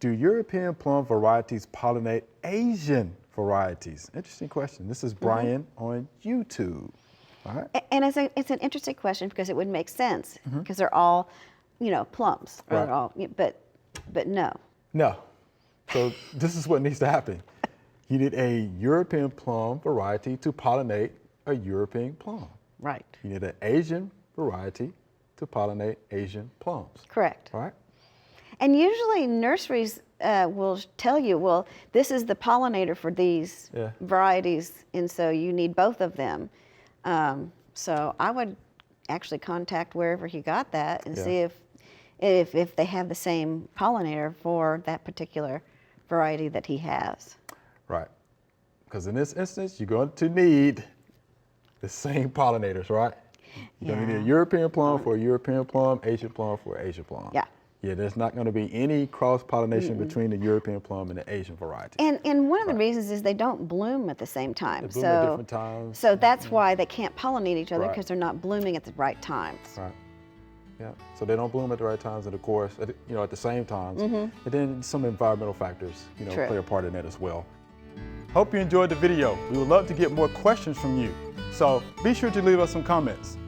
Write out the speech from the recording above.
Do European plum varieties pollinate Asian varieties? Interesting question. This is Brian on YouTube. All right. And it's an interesting question because it would make sense because they're all, plums. Or Right. they're all, but no. No. So this is what needs to happen. You need a European plum variety to pollinate a European plum. Right. You need an Asian variety to pollinate Asian plums. Correct. All right. And usually nurseries will tell you, well, this is the pollinator for these varieties, and so you need both of them. So I would actually contact wherever he got that and see if they have the same pollinator for that particular variety that he has. Right. Because in this instance, you're going to need the same pollinators, right? You're going to need a European plum for a European plum, Asian plum for an Asian plum. Yeah. Yeah, there's not going to be any cross-pollination between the European plum and the Asian variety. And one of the reasons is they don't bloom at the same time. They bloom at different times. So that's why they can't pollinate each other, Right. because they're not blooming at the right times. Right. Yeah. So they don't bloom at the right times, and of course, at the same times. And then some environmental factors, True. play a part in that as well. Hope you enjoyed the video. We would love to get more questions from you. So be sure to leave us some comments.